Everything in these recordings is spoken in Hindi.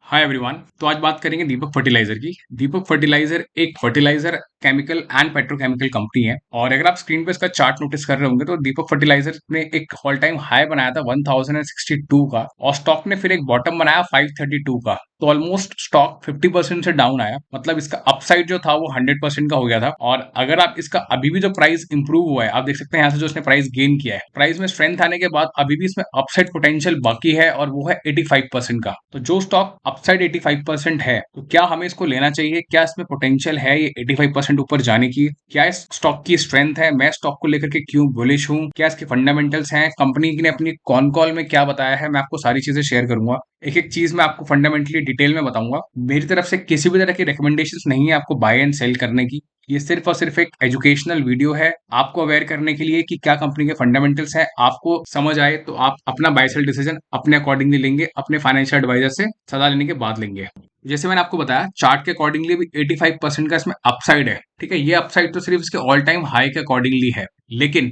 Hi everyone. तो आज बात करेंगे दीपक फर्टिलाइजर की। दीपक फर्टिलाइजर एक fertiliser chemical and petrochemical company है और अगर आप स्क्रीन पे इसका चार्ट नोटिस कर रहे होंगे तो दीपक फर्टिलाइजर ने एक ऑल टाइम हाई बनाया था 1062 का और स्टॉक ने फिर एक बॉटम बनाया 532 का। तो ऑलमोस्ट स्टॉक 50% से डाउन आया, मतलब इसका अपसाइड जो था वो 100% का हो गया था। और अगर आप इसका अभी भी जो प्राइस इंप्रूव हुआ है, आप देख सकते हैं यहाँ से जो इसने प्राइस गेन किया है, प्राइस में स्ट्रेंथ आने के बाद अभी भी इसमें अपसाइड पोटेंशियल बाकी है और वो है 85% का। तो जो स्टॉक अपसाइड 85% है, तो क्या हमें इसको लेना चाहिए? क्या इसमें पोटेंशियल है ये 85% ऊपर जाने की? क्या इस स्टॉक की स्ट्रेंथ है? मैं स्टॉक को लेकर के क्यों बुलिश हूँ? क्या इसके फंडामेंटल्स हैं? कंपनी ने अपनी कॉन कॉल में क्या बताया है? मैं आपको सारी चीजें शेयर करूंगा। एक एक चीज मैं आपको फंडामेंटली डिटेल में बताऊंगा। मेरी तरफ से किसी भी तरह की रिकमेंडेशंस नहीं है आपको बाय एंड सेल करने की। ये सिर्फ और सिर्फ एक एजुकेशनल वीडियो है, आपको अवेयर करने के लिए कि क्या कंपनी के फंडामेंटल्स हैं। आपको समझ आए तो आप अपना बाय सेल डिसीजन अपने अकॉर्डिंगली लेंगे, अपने फाइनेंशियल एडवाइजर से सलाह लेने के बाद लेंगे। जैसे मैंने आपको बताया, चार्ट के अकॉर्डिंगली भी 85% का इसमें अपसाइड है। ठीक है, ये अपसाइड तो सिर्फ इसके ऑल टाइम हाई के अकॉर्डिंगली है, लेकिन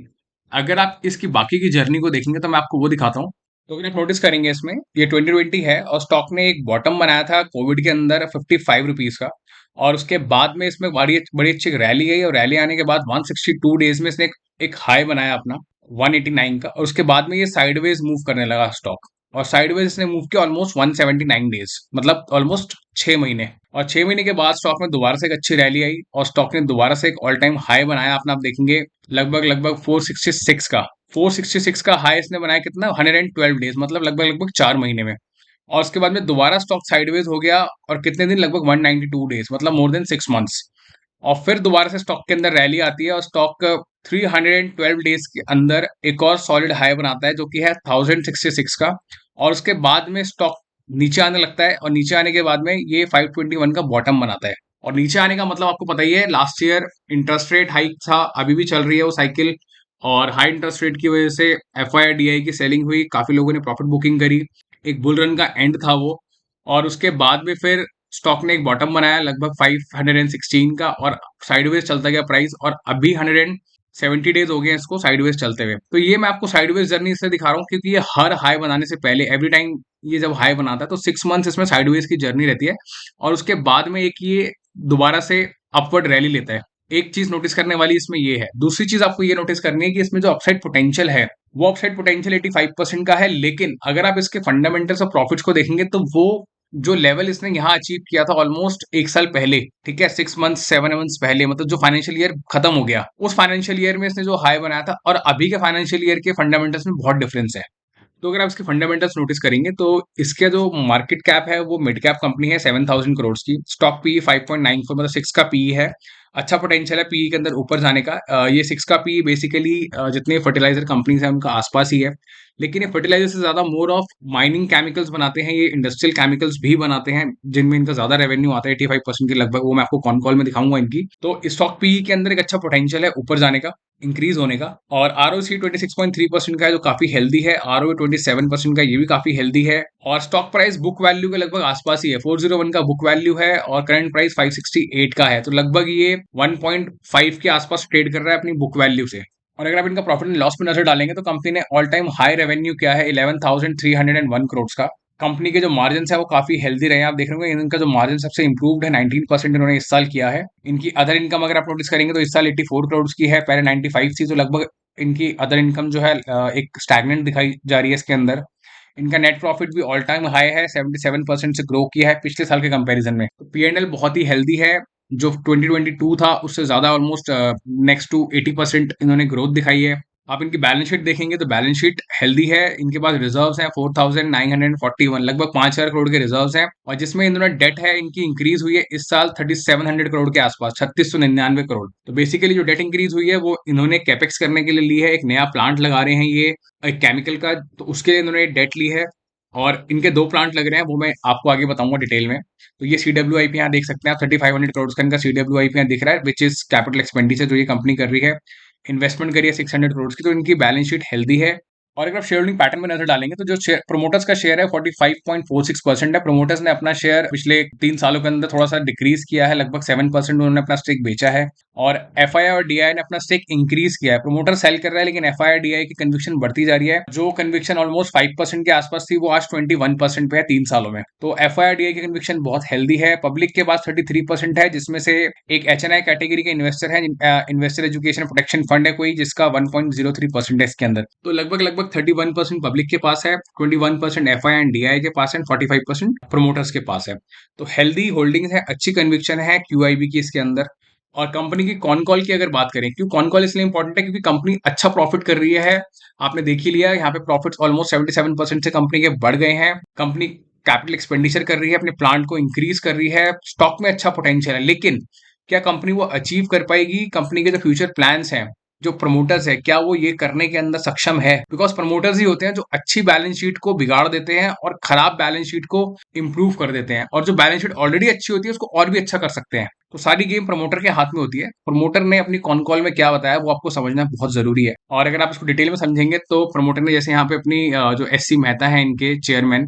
अगर आप इसकी बाकी की जर्नी को देखेंगे तो मैं आपको वो दिखाता हूँ। तो अगर आप नोटिस करेंगे, इसमें ये 2020 है और स्टॉक ने एक बॉटम बनाया था कोविड के अंदर 55 रुपीज का। और उसके बाद में इसमें बड़ी बड़ी अच्छी रैली आई और रैली आने के बाद 162 डेज में इसने एक हाई बनाया अपना 189 का। और उसके बाद में ये साइडवेज मूव करने लगा स्टॉक, और साइडवेज इसने मूव किया ऑलमोस्ट 179 डेज, मतलब ऑलमोस्ट 6 महीने। और 6 महीने के बाद स्टॉक में दोबारा से एक अच्छी रैली आई और स्टॉक ने दोबारा से एक ऑल टाइम हाई बनाया अपना। आप देखेंगे लगभग लगभग 466 का। 466 का हाई इसने बनाया कितना, 112 डेज, मतलब लगभग लगभग 4 महीने में। और उसके बाद में दोबारा स्टॉक साइडवेज हो गया और कितने दिन, लगभग 192 डेज, मतलब मोर देन 6 मंथ्स। और फिर दोबारा से स्टॉक के अंदर रैली आती है और स्टॉक 312 डेज के अंदर एक और सॉलिड हाई बनाता है जो कि है 1066 का। और उसके बाद में स्टॉक नीचे आने लगता है और नीचे आने के बाद में ये 521 का बॉटम बनाता है। और नीचे आने का मतलब आपको पता ही है, last year interest rate hike था, अभी भी चल रही है वो साइकिल। और हाई इंटरेस्ट रेट की वजह से एफ आई डी आई की सेलिंग हुई, काफी लोगों ने प्रॉफिट बुकिंग करी, एक बुल रन का एंड था वो। और उसके बाद में फिर स्टॉक ने एक बॉटम बनाया लगभग 516 का और साइडवेज चलता गया प्राइस, और अभी 170 डेज हो गए हैं इसको साइडवेज चलते हुए। तो ये मैं आपको साइडवेज जर्नी इसलिए दिखा रहा हूँ क्योंकि ये हर हाई बनाने से पहले, एवरी टाइम ये जब हाई बनाता है तो 6 मंथ्स इसमें साइडवेज की जर्नी रहती है। और उसके बाद में एक ये दोबारा से अपवर्ड रैली लेता है। एक चीज नोटिस करने वाली इसमें ये है। दूसरी चीज आपको ये नोटिस करनी है कि इसमें जो अपसाइड पोटेंशियल है, वो अपसाइड पोटेंशियल 85% का है, लेकिन अगर आप इसके फंडामेंटल्स और प्रॉफिट्स को देखेंगे तो वो जो लेवल इसने यहाँ अचीव किया था ऑलमोस्ट 1 साल पहले, ठीक है, 6 मंथ्स 7 मंथ्स पहले, मतलब जो फाइनेंशियल ईयर खत्म हो गया उस फाइनेंशियल ईयर में इसने जो हाई बनाया था और अभी के फाइनेंशियल ईयर के फंडामेंटल्स में बहुत डिफरेंस है। तो अगर आप इसके फंडामेंटल्स नोटिस करेंगे तो इसका जो मार्केट कैप है वो मिड कैप कंपनी है 7,000 करोड़ की। स्टॉक पी 5.94, मतलब 6 का पी है। अच्छा पोटेंशियल है पी के अंदर ऊपर जाने का। ये 6 का पी बेसिकली जितने फर्टिलाइजर कंपनीज हैं उनका आसपास ही है। लेकिन ये फर्टिलाइजर से ज्यादा मोर ऑफ माइनिंग केमिकल्स बनाते हैं, ये इंडस्ट्रियल केमिकल्स भी बनाते हैं जिनमें इनका ज्यादा रेवेन्यू आता है 85% की लगभग। वो मैं आपको कॉन कॉल में दिखाऊंगा इनकी। तो स्टॉक पी के अंदर एक अच्छा पोटेंशियल है ऊपर जाने का, इंक्रीज होने का। और आरओसी 26.3% का है जो काफी हेल्दी है। आरओ 27% का, ये भी काफी हेल्दी है। और स्टॉक प्राइस बुक वैल्यू के लगभग आसपास ही है, 401 का बुक वैल्यू है और करंट प्राइस 568 का है। तो लगभग ये 1.5 के आसपास ट्रेड कर रहा है अपनी बुक वैल्यू से। और अगर आप इनका प्रॉफिट एंड लॉस पे नजर डालेंगे तो कंपनी ने ऑल टाइम हाई रेवेन्यू किया है 11,301 करोड़ का। कंपनी के जो मार्जिन है वो काफी हेल्दी रहे हैं। आप देख रहे होंगे इनका जो मार्जिन सबसे इंप्रूव्ड है, 19% इन्होंने इस साल किया है। इनकी अदर इनकम अगर आप नोटिस करेंगे तो इस साल 84 करोड़ की है, पहले 95 थी। तो लगभग इनकी अदर इनकम जो है एक स्टैगनेंट दिखाई जा रही है इसके अंदर। इनका नेट प्रॉफिट भी ऑल टाइम हाई है, 77% से ग्रो किया है पिछले साल के कंपैरिजन में। तो पीएनएल बहुत ही हेल्दी है, जो 2022 था उससे ज्यादा ऑलमोस्ट नेक्स्ट टू 80% इन्होंने ग्रोथ दिखाई है। आप इनकी बैलेंस शीट देखेंगे तो बैलेंस शीट हेल्दी है। इनके पास रिजर्व्स हैं 4,941, लगभग 5,000 करोड़ के रिजर्व्स हैं। और जिसमें इन्होंने डेट है इनकी इंक्रीज हुई है इस साल 3,700 करोड़ के आसपास, 3,699 करोड़। तो बेसिकली जो डेट इंक्रीज हुई है वो इन्होंने कैपेक्स करने के लिए ली है, एक नया प्लांट लगा रहे हैं ये एक केमिकल का, तो उसके लिए इन्होंने डेट ली है। और इनके दो प्लांट लग रहे हैं, वो मैं आपको आगे बताऊंगा डिटेल में। तो ये CWIP यहाँ देख सकते हैं आप, 3,500 करोड़ का इनका CWIP यहाँ दिख रहा है, विच इज कैपिटल एक्सपेंडिचर जो ये कंपनी कर रही है। इन्वेस्टमेंट करी है 600 करोड़ की। तो इनकी बैलेंस शीट हेल्दी है और अगर आप शेयर होल्डिंग पैटर्न में नजर डालेंगे तो जो शेयर प्रोमोटर्स का शेयर है 45.46% है। प्रोमोटर्स ने अपना शेयर पिछले 3 सालों के अंदर थोड़ा सा डिक्रीज किया है, लगभग 7% उन्होंने अपना स्टेक बेचा है। और एफआईआई और डीआई ने अपना स्टेक इंक्रीज किया है। प्रोमोटर सेल कर रहा है लेकिन एफआईआई डीआई की कन्विक्शन बढ़ती जा रही है। जो कन्विक्शन ऑलमोस्ट 5% के आसपास थी वो आज 21% पे है 3 सालों में। तो एफआईआई डीआई की कन्विक्शन बहुत हेल्दी है। पब्लिक के पास 33% है, जिसमें से एक एचएनआई कैटेगरी के इन्वेस्टर है, इन्वेस्टर एजुकेशन प्रोटेक्शन फंड है कोई, जिसका 1.03% है इसके अंदर। तो लगभग लगभग 31% पब्लिक के पास है, 21% एफआई एंड डीआई के पास है, 45% प्रोमोटर्स के पास है। तो हेल्दी होल्डिंग्स है, अच्छी कन्विक्शन है क्यूआईबी की इसके अंदर। और कंपनी की कॉन कॉल की अगर बात करें, क्यों कॉन कॉल इसलिए इंपॉर्टेंट है क्योंकि कंपनी अच्छा प्रॉफिट कर रही है। आपने देख ही लिया, यहाँ पे प्रॉफिट्स ऑलमोस्ट 77% से कंपनी के बढ़ गए हैं। कंपनी कैपिटल एक्सपेंडिचर कर रही है, अपने प्लांट को इंक्रीज कर रही है, स्टॉक में अच्छा पोटेंशियल है। लेकिन क्या कंपनी वो अचीव कर पाएगी? कंपनी के जो फ्यूचर प्लान्स हैं, जो प्रमोटर्स है, क्या वो ये करने के अंदर सक्षम है? बिकॉज प्रमोटर्स ही होते हैं जो अच्छी बैलेंस शीट को बिगाड़ देते हैं और खराब बैलेंस शीट को इंप्रूव कर देते हैं, और जो बैलेंस शीट ऑलरेडी अच्छी होती है उसको और भी अच्छा कर सकते हैं। तो सारी गेम प्रमोटर के हाथ में होती है। प्रमोटर ने अपनी कॉन कॉल में क्या बताया वो आपको समझना बहुत जरूरी है। और अगर आप इसको डिटेल में समझेंगे तो प्रमोटर ने जैसे यहाँ पे अपनी जो एससी मेहता है इनके चेयरमैन,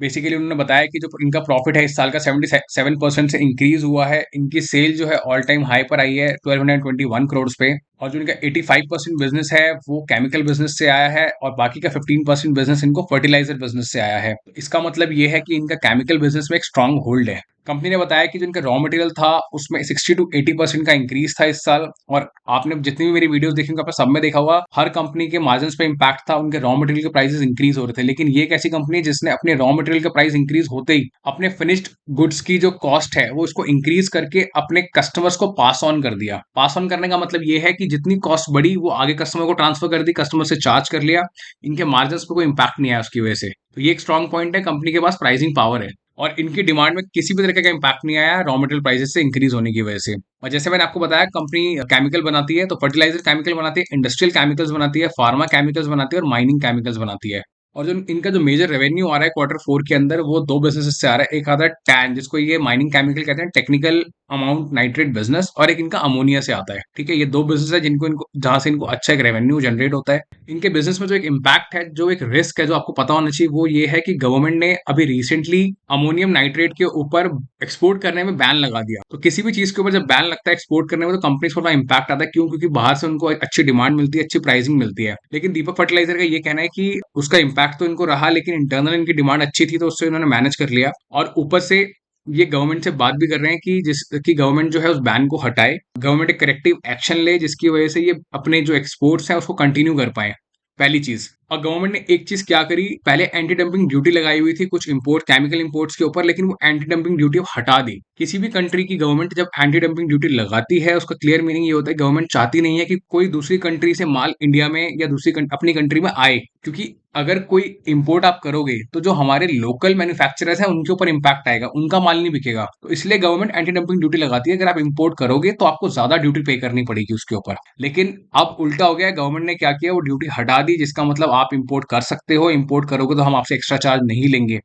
बेसिकली उन्होंने बताया कि जो इनका प्रॉफिट है इस साल का 77% से इंक्रीज हुआ है। इनकी सेल जो है ऑल टाइम हाई पर आई है 1221 करोड़ पे। और जो इनका 85% बिजनेस है वो केमिकल बिजनेस से आया है, और बाकी का 15% बिजनेस इनको फर्टिलाइजर बिजनेस से आया है। तो इसका मतलब ये है कि इनका केमिकल बिजनेस में एक स्ट्रांग होल्ड है। कंपनी ने बताया कि जो इनका रॉ मटेरियल था उसमें 60 to 80% का इंक्रीज था इस साल। और आपने जितनी भी मेरी वीडियोस देखी होंगी, आपने सब में देखा होगा, हर कंपनी के मार्जिन पे इंपैक्ट था, उनके रॉ मटेरियल के प्राइसेस इंक्रीज हो रहे थे। लेकिन ये एक ऐसी कंपनी है जिसने अपने रॉ मटेरियल का प्राइस इंक्रीज होते ही अपने फिनिश्ड गुड्स की जो कॉस्ट है वो इसको इंक्रीज करके अपने कस्टमर्स को पास ऑन कर दिया। पास ऑन करने का मतलब ये है कि जितनी कॉस्ट बढ़ी वो आगे कस्टमर को ट्रांसफर कर दी, कस्टमर से चार्ज कर लिया। इनके मार्जिन पे कोई इंपैक्ट नहीं आया उसकी वजह से। तो ये एक स्ट्रॉन्ग पॉइंट है, कंपनी के पास प्राइसिंग पावर है। और इनकी डिमांड में किसी भी तरीके का इंपैक्ट नहीं आया रॉ मटेरियल प्राइसेस से इंक्रीज होने की वजह से। और जैसे मैंने आपको बताया, कंपनी केमिकल बनाती है, तो फर्टिलाइजर केमिकल बनाती है, इंडस्ट्रियल केमिकल्स बनाती है, फार्मा केमिकल्स बनाती है और माइनिंग केमिकल्स बनाती है। और जो इनका जो मेजर रेवेन्यू आ रहा है Q4 के अंदर वो दो बिजनेस से आ रहा है। एक आता है टैन, जिसको ये माइनिंग केमिकल कहते हैं, टेक्निकल अमाउंट नाइट्रेट बिजनेस, और एक इनका अमोनिया से आता है। ठीक है, ये दो बिजनेस है जिनको इनको जहां से इनको अच्छा एक रेवेन्यू जनरेट होता है। इनके बिजनेस में जो एक इम्पैक्ट है, जो एक रिस्क है जो आपको पता होना चाहिए, वो ये है कि गवर्नमेंट ने अभी रिसेंटली अमोनियम नाइट्रेट के ऊपर एक्सपोर्ट करने में बैन लगा दिया। तो किसी भी चीज के ऊपर जब बैन लगता है एक्सपोर्ट करने में, तो कंपनी को थोड़ा इम्पैक्ट आता है। क्यों? क्योंकि बाहर से उनको अच्छी डिमांड मिलती है, अच्छी प्राइसिंग मिलती है। लेकिन दीपक फर्टिलाइजर का ये कहना है कि उसका इम्पैक्ट तो इनको रहा, लेकिन इंटरनल इनकी डिमांड अच्छी थी तो उससे इन्होंने मैनेज कर लिया। और ऊपर से ये गवर्नमेंट से बात भी कर रहे हैं कि जिसकी गवर्नमेंट जो है उस बैन को हटाए, गवर्नमेंट एक करेक्टिव एक्शन ले जिसकी वजह से ये अपने जो एक्सपोर्ट्स हैं उसको कंटिन्यू कर पाए। पहली चीज। और गवर्नमेंट ने एक चीज क्या करी, पहले एंटी डंपिंग ड्यूटी लगाई हुई थी कुछ इंपोर्ट केमिकल इंपोर्ट्स के ऊपर, लेकिन वो एंटी डंपिंग ड्यूटी हटा दी। किसी भी कंट्री की गवर्नमेंट जब एंटी डंपिंग ड्यूटी लगाती है उसका क्लियर मीनिंग ये होता है गवर्नमेंट चाहती नहीं है कि कोई दूसरी कंट्री से माल इंडिया में या अपनी कंट्री में आए। क्योंकि अगर कोई इंपोर्ट आप करोगे तो जो हमारे लोकल मैन्युफैक्चरर्स हैं उनके ऊपर इंपैक्ट आएगा, उनका माल नहीं बिकेगा। तो इसलिए गवर्नमेंट एंटी डंपिंग ड्यूटी लगाती है। अगर आप इंपोर्ट करोगे तो आपको ज्यादा ड्यूटी पे करनी पड़ेगी उसके ऊपर। लेकिन अब उल्टा हो गया, गवर्नमेंट ने क्या किया, वो ड्यूटी हटा दी, जिसका मतलब आप इंपोर्ट कर सकते हो, इंपोर्ट करोगे तो हम आपसे एक्स्ट्रा चार्ज नहीं लेंगे।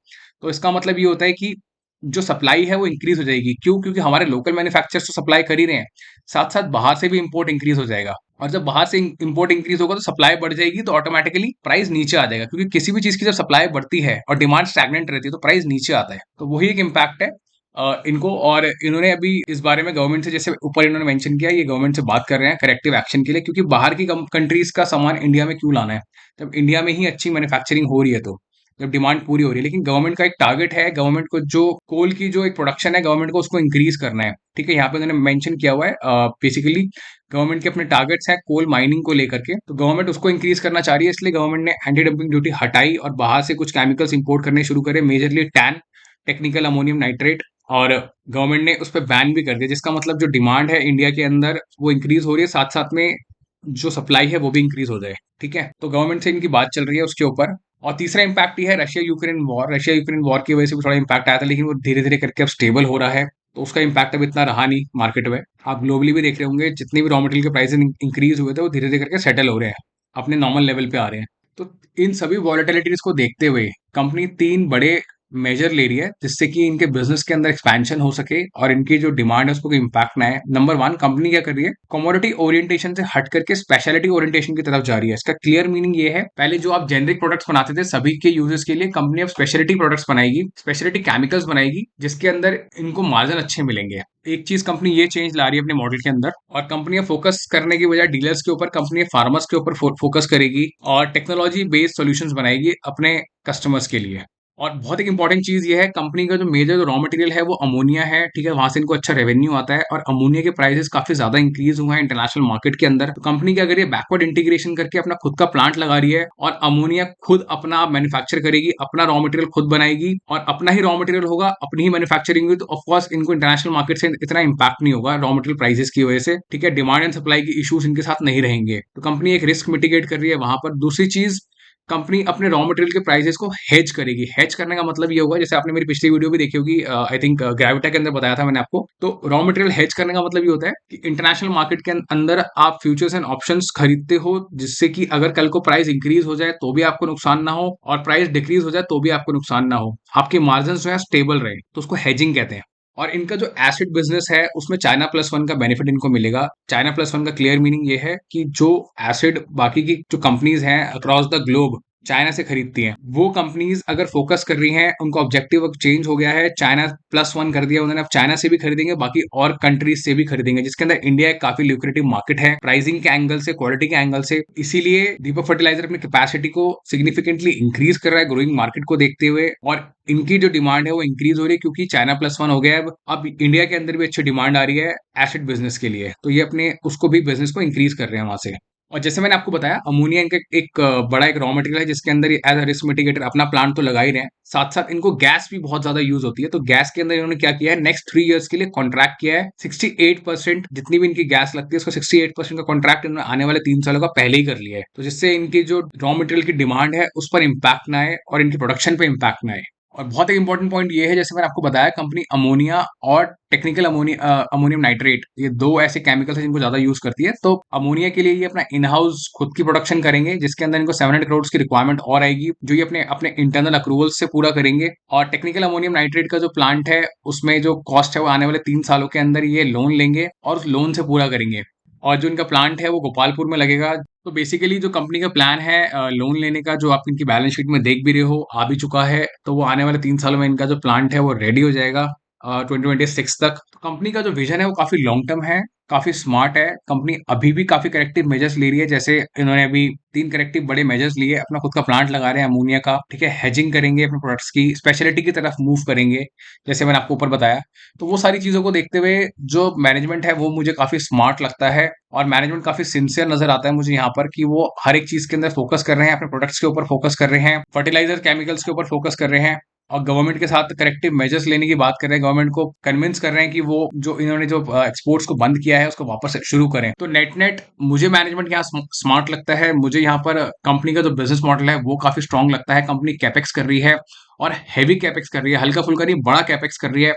तो इसका मतलब ये होता है कि जो सप्लाई है वो इंक्रीज हो जाएगी। क्यों? क्योंकि हमारे लोकल मैन्युफैक्चरर्स तो सप्लाई कर ही रहे हैं, साथ साथ बाहर से भी इंपोर्ट इंक्रीज हो जाएगा। और जब बाहर से इंपोर्ट इंक्रीज होगा तो सप्लाई बढ़ जाएगी, तो ऑटोमेटिकली प्राइस नीचे आ जाएगा। क्योंकि किसी भी चीज की जब सप्लाई बढ़ती है और डिमांड स्टैग्नेंट रहती है तो प्राइस नीचे आता है। तो वही एक इम्पैक्ट है इनको। और इन्होंने अभी इस बारे में गवर्नमेंट से, जैसे ऊपर इन्होंने मेंशन किया, ये गवर्नमेंट से बात कर रहे हैं करेक्टिव एक्शन के लिए। क्योंकि बाहर की कंट्रीज का सामान इंडिया में क्यों लाना है जब इंडिया में ही अच्छी मैन्युफैक्चरिंग हो रही है, तो जब डिमांड पूरी हो रही है। लेकिन गवर्नमेंट का एक टारगेट है, गवर्नमेंट को जो कोल की जो एक प्रोडक्शन है गवर्नमेंट को उसको इंक्रीज करना है। ठीक है, यहाँ पे उन्होंने मेंशन किया हुआ है बेसिकली गवर्नमेंट के अपने टारगेट्स हैं कोल माइनिंग को लेकर के, तो गवर्नमेंट उसको इंक्रीज करना चाह रही है। इसलिए गवर्नमेंट ने एंटी डंपिंग ड्यूटी हटाई और बाहर से कुछ केमिकल्स इंपोर्ट करने शुरू करे, majorly tan, technical ammonium nitrate. और गवर्नमेंट ने उस पर बैन भी कर दिया, जिसका मतलब जो डिमांड है इंडिया के अंदर वो इंक्रीज हो रही है, साथ साथ में जो सप्लाई है वो भी इंक्रीज हो जाए। ठीक है, तो गवर्नमेंट से इनकी बात चल रही है उसके ऊपर। और तीसरा इम्पैक्ट ये है Russia Ukraine war. Russia Ukraine war की वजह से भी थोड़ा इम्पैक्ट आया था, लेकिन वो धीरे धीरे करके अब स्टेबल हो रहा है, तो उसका इम्पैक्ट अब इतना रहा नहीं मार्केट में। आप ग्लोबली भी देख रहे होंगे जितने भी रॉ मटेरियल के प्राइस इंक्रीज हुए थे वो धीरे धीरे करके सेटल हो रहे हैं, अपने नॉर्मल लेवल पे आ रहे हैं। तो इन सभी वॉलेटिलिटीज को देखते हुए कंपनी तीन बड़े मेजर ले रही है जिससे कि इनके बिजनेस के अंदर एक्सपेंशन हो सके और इनकी जो डिमांड है उसको कोई इम्पैक्ट ना आए। नंबर वन, कंपनी क्या कर रही है, कमोडिटी ओरिएंटेशन से हट करके स्पेशलिटी ओरिएंटेशन की तरफ जा रही है। इसका क्लियर मीनिंग ये है, पहले जो आप जेनरिक प्रोडक्ट्स बनाते थे सभी के यूजर्स के लिए, कंपनी अब स्पेशलिटी प्रोडक्ट्स बनाएगी, स्पेशलिटी केमिकल्स बनाएगी, जिसके अंदर इनको मार्जिन अच्छे मिलेंगे। एक चीज कंपनी ये चेंज ला रही है अपने मॉडल के अंदर, और कंपनी फोकस करने की बजाय डीलर्स के ऊपर, कंपनी फार्मर्स के ऊपर फोकस करेगी और टेक्नोलॉजी बेस्ड सॉल्यूशंस बनाएगी अपने कस्टमर्स के लिए। और बहुत एक इंपॉर्टेंट चीज ये है, कंपनी का जो मेजर जो रॉ मटेरियल है वो अमोनिया है, ठीक है, वहां से इनको अच्छा रेवेन्यू आता है और अमोनिया के प्राइसेस काफी ज्यादा इंक्रीज हुए हैं इंटरनेशनल मार्केट के अंदर। तो कंपनी क्या करिए, बैकवर्ड इंटीग्रेशन करके अपना खुद का प्लांट लगा रही है और अमोनिया खुद अपना मैन्युफैक्चर करेगी, अपना रॉ मटेरियल खुद बनाएगी और अपना ही रॉ मटेरियल होगा, अपनी ही मैन्युफैक्चरिंग हुई, तो ऑफकोर्स इनको इंटरनेशनल मार्केट से इतना इंपैक्ट नहीं होगा रॉ मटेरियल प्राइसेस की वजह से, ठीक है, डिमांड एंड सप्लाई की इश्यूज इनके साथ नहीं रहेंगे। तो कंपनी एक रिस्क मिटिगेट कर रही है वहां पर। दूसरी चीज, कंपनी अपने रॉ मटेरियल के प्राइसेस को हेज करेगी। हेज करने का मतलब ये होगा, जैसे आपने मेरी पिछली वीडियो भी देखी होगी, आई थिंक ग्रेविटा के अंदर बताया था मैंने आपको, तो रॉ मटेरियल हेज करने का मतलब ये होता है कि इंटरनेशनल मार्केट के अंदर आप फ्यूचर्स एंड ऑप्शंस खरीदते हो, जिससे कि अगर कल को प्राइस इंक्रीज हो जाए तो भी आपको नुकसान ना हो और प्राइस डिक्रीज हो जाए तो भी आपको नुकसान ना हो, आपके मार्जिन जो है स्टेबल रहे, तो उसको हेजिंग कहते हैं। और इनका जो एसिड बिजनेस है उसमें चाइना प्लस वन का बेनिफिट इनको मिलेगा। चाइना प्लस वन का क्लियर मीनिंग ये है कि जो एसिड बाकी की जो कंपनीज हैं अक्रॉस द ग्लोब चाइना से खरीदती हैं, वो कंपनीज अगर फोकस कर रही हैं, उनका ऑब्जेक्टिव अब चेंज हो गया है, चाइना प्लस वन कर दिया उन्होंने, अब चाइना से भी खरीदेंगे, बाकी और कंट्रीज से भी खरीदेंगे, जिसके अंदर इंडिया एक काफी ल्यूक्रेटिव मार्केट है प्राइसिंग के एंगल से, क्वालिटी के एंगल से। इसीलिए दीपक फर्टिलाइजर अपनी कैपेसिटी को सिग्निफिकेंटली इंक्रीज कर रहा है ग्रोइंग मार्केट को देखते हुए, और इनकी जो डिमांड है वो इंक्रीज हो रही है क्योंकि चाइना प्लस वन हो गया है। अब इंडिया के अंदर भी अच्छी डिमांड आ रही है एसिड बिजनेस के लिए, तो ये अपने उसको भी बिजनेस को इंक्रीज कर रहे हैं वहां से। और जैसे मैंने आपको बताया, अमोनिया इनका एक बड़ा एक रॉ मटेरियल है जिसके अंदर एज अ रिस्क मिटिगेटर अपना प्लांट तो लगा ही रहे हैं, साथ साथ इनको गैस भी बहुत ज्यादा यूज होती है। तो गैस के अंदर इन्होंने क्या किया है, नेक्स्ट 3 इयर्स के लिए कॉन्ट्रैक्ट किया है। 68% जितनी भी इनकी गैस लगती है उसका 68% का कॉन्ट्रैक्ट इन्होंने आने वाले 3 सालों का पहले ही कर लिया है, तो जिससे इनकी जो रॉ मटेरियल की डिमांड है उस पर इम्पैक्ट ना आए और इनकी प्रोडक्शन पे इम्पैक्ट ना आए। और बहुत एक इंपॉर्टेंट पॉइंट ये है, जैसे मैंने आपको बताया, कंपनी अमोनिया और टेक्निकल अमोनियम नाइट्रेट, ये दो ऐसे केमिकल्स हैं जिनको ज्यादा यूज करती है। तो अमोनिया के लिए ये अपना इन हाउस खुद की प्रोडक्शन करेंगे, जिसके अंदर इनको 700 करोड़ की रिक्वायरमेंट और आएगी, जो ये अपने अपने इंटरनल अप्रूवल्स से पूरा करेंगे। और टेक्निकल अमोनियम नाइट्रेट का जो प्लांट है उसमें जो कॉस्ट है वो आने वाले 3 सालों के अंदर ये लोन लेंगे और उस लोन से पूरा करेंगे। और जो इनका प्लांट है वो गोपालपुर में लगेगा। तो बेसिकली जो कंपनी का प्लान है लोन लेने का, जो आप इनकी बैलेंस शीट में देख भी रहे हो, आ भी चुका है, तो वो आने वाले 3 सालों में इनका जो प्लांट है वो रेडी हो जाएगा 2026 तक। तो कंपनी का जो विजन है वो काफी लॉन्ग टर्म है, काफी स्मार्ट है। कंपनी अभी भी काफी करेक्टिव मेजर्स ले रही है, जैसे इन्होंने अभी 3 करेक्टिव बड़े मेजर्स लिए, अपना खुद का प्लांट लगा रहे हैं अमोनिया का, ठीक है, हेजिंग करेंगे अपने प्रोडक्ट्स की, स्पेशलिटी की तरफ मूव करेंगे, जैसे मैंने आपको ऊपर बताया। तो वो सारी चीजों को देखते हुए जो मैनेजमेंट है वो मुझे काफी स्मार्ट लगता है, और मैनेजमेंट काफी सिंसियर नजर आता है मुझे यहाँ पर, कि वो हर एक चीज के अंदर फोकस कर रहे हैं, अपने प्रोडक्ट्स के ऊपर फोकस कर रहे हैं, फर्टिलाइजर केमिकल्स के ऊपर फोकस कर रहे हैं, और गवर्नमेंट के साथ करेक्टिव मेजर्स लेने की बात कर रहे हैं, गवर्नमेंट को कन्विंस कर रहे हैं कि वो जो इन्होंने जो एक्सपोर्ट्स को बंद किया है उसको वापस शुरू करें। तो नेट नेट मुझे मैनेजमेंट यहाँ स्मार्ट लगता है, मुझे यहाँ पर कंपनी का जो बिजनेस मॉडल है वो काफी स्ट्रांग लगता है। कंपनी कैपेक्स कर रही है और हैवी कैपेक्स कर रही है, हल्का फुल्का नहीं, बड़ा कैपेक्स कर रही है,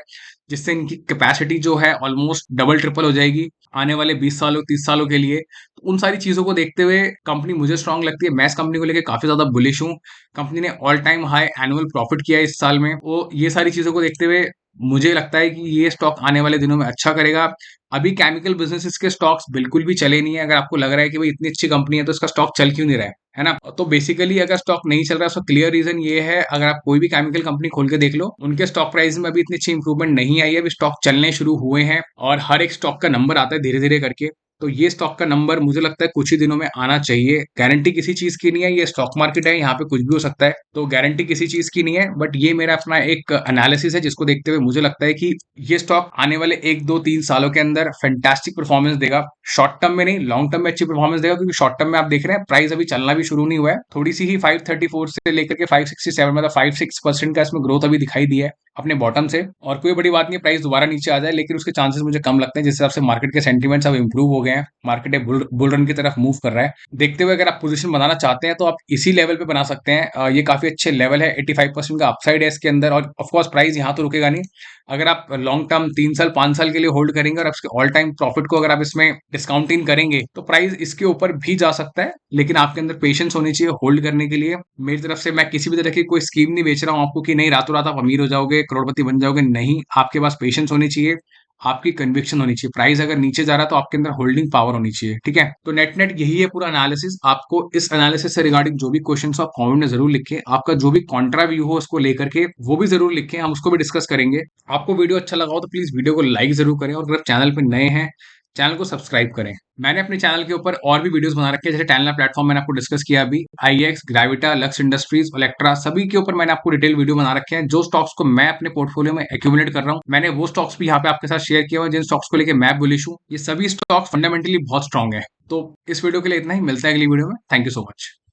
जिससे इनकी कैपेसिटी जो है ऑलमोस्ट डबल ट्रिपल हो जाएगी आने वाले 20 सालों 30 सालों के लिए। तो उन सारी चीजों को देखते हुए कंपनी मुझे स्ट्रांग लगती है। मैं इस कंपनी को लेकर काफी ज्यादा बुलिश हूँ। कंपनी ने all time high annual profit किया है इस साल में। वो ये सारी चीजों को देखते हुए मुझे लगता है कि ये स्टॉक आने वाले दिनों में अच्छा करेगा। अभी केमिकल बिजनेसेस के स्टॉक्स बिल्कुल भी चले नहीं है। अगर आपको लग रहा है कि भाई इतनी अच्छी कंपनी है तो इसका स्टॉक चल क्यों नहीं रहा है ना, तो बेसिकली अगर स्टॉक नहीं चल रहा है उसका क्लियर रीजन ये है, अगर आप कोई भी केमिकल कंपनी खोल के देख लो, उनके स्टॉक प्राइस में अभी इतनी अच्छी इंप्रूवमेंट नहीं आई है। अभी स्टॉक चलने शुरू हुए हैं और हर एक स्टॉक का नंबर आता है धीरे धीरे करके। तो ये स्टॉक का नंबर मुझे लगता है कुछ ही दिनों में आना चाहिए। गारंटी किसी चीज की नहीं है, ये स्टॉक मार्केट है, यहाँ पे कुछ भी हो सकता है, तो गारंटी किसी चीज की नहीं है। बट ये मेरा अपना एक एनालिसिस है जिसको देखते हुए मुझे लगता है कि ये स्टॉक आने वाले 1 2 3 सालों के अंदर फैंटास्टिक परफॉर्मेंस देगा। शॉर्ट टर्म में नहीं, लॉन्ग टर्म में अच्छी परफॉर्मेंस देगा, क्योंकि शॉर्ट टर्म में आप देख रहे हैं प्राइस अभी चलना भी शुरू नहीं हुआ है। थोड़ी सी ही 534 से लेकर के 567, मतलब 5-6% का इसमें ग्रोथ अभी दिखाई दिया है अपने बॉटम से। और कोई बड़ी बात नहीं, प्राइस दोबारा नीचे आ जाए, लेकिन उसके चांसेस मुझे कम लगते हैं, जिस हिसाब से मार्केट के सेंटीमेंट्स अब इंप्रूव हो गए गए हैं, मार्केट एक बुल रन की तरफ मूव कर रहा है। देखते हुए अगर आप पोजीशन बनाना चाहते हैं तो आप इसी लेवल पे बना सकते हैं। ये काफी अच्छे लेवल है, 85% का अपसाइड है इसके अंदर, और ऑफकोर्स प्राइस यहाँ तो रुकेगा नहीं। अगर आप लॉन्ग टर्म 3 साल 5 साल के लिए होल्ड करेंगे और आपके ऑल टाइम प्रॉफिट को अगर आप इसमें डिस्काउंटिंग करेंगे तो प्राइस इसके ऊपर भी जा सकता है, लेकिन आपके अंदर पेशेंस होनी चाहिए होल्ड करने के लिए। मेरी तरफ से मैं किसी भी तरह की कोई स्कीम नहीं बेच रहा हूँ आपको कि नहीं रातों रात आप अमीर हो जाओगे, करोड़पति बन जाओगे, नहीं। आपके पास पेशेंस होनी चाहिए, आपकी कन्विक्शन होनी चाहिए। प्राइस अगर नीचे जा रहा है तो आपके अंदर होल्डिंग पावर होनी चाहिए, ठीक है। तो नेट नेट यही है पूरा एनालिसिस। आपको इस एनालिसिस से रिगार्डिंग जो भी क्वेश्चन हो आप कमेंट में जरूर लिखें, आपका जो भी कॉन्ट्रा व्यू हो उसको लेकर के वो भी जरूर लिखें, हम उसको भी डिस्कस करेंगे। आपको वीडियो अच्छा लगा हो तो प्लीज वीडियो को लाइक जरूर करें, और अगर चैनल पर नए हैं चैनल को सब्सक्राइब करें। मैंने अपने चैनल के ऊपर और भी वीडियोस बना रखे हैं, जैसे टेलना प्लेटफॉर्म मैंने आपको डिस्कस किया अभी, आईएक्स, ग्रेविटा, लक्स इंडस्ट्रीज, इलेक्ट्रा, सभी के ऊपर मैंने आपको डिटेल वीडियो बना रखे हैं। जो स्टॉक्स को मैं अपने पोर्टफोलियो में एक्यूमुलेट कर रहा हूं, मैंने वो स्टॉक्स भी यहाँ पे आपके साथ शेयर किया हुआ है जिन स्टॉक्स को लेकर मैं बुलिश हूँ। ये सभी स्टॉक्स फंडामेंटली बहुत स्ट्रांग है। तो इस वीडियो के लिए इतना ही, मिलता है अगली वीडियो में। Thank you so much.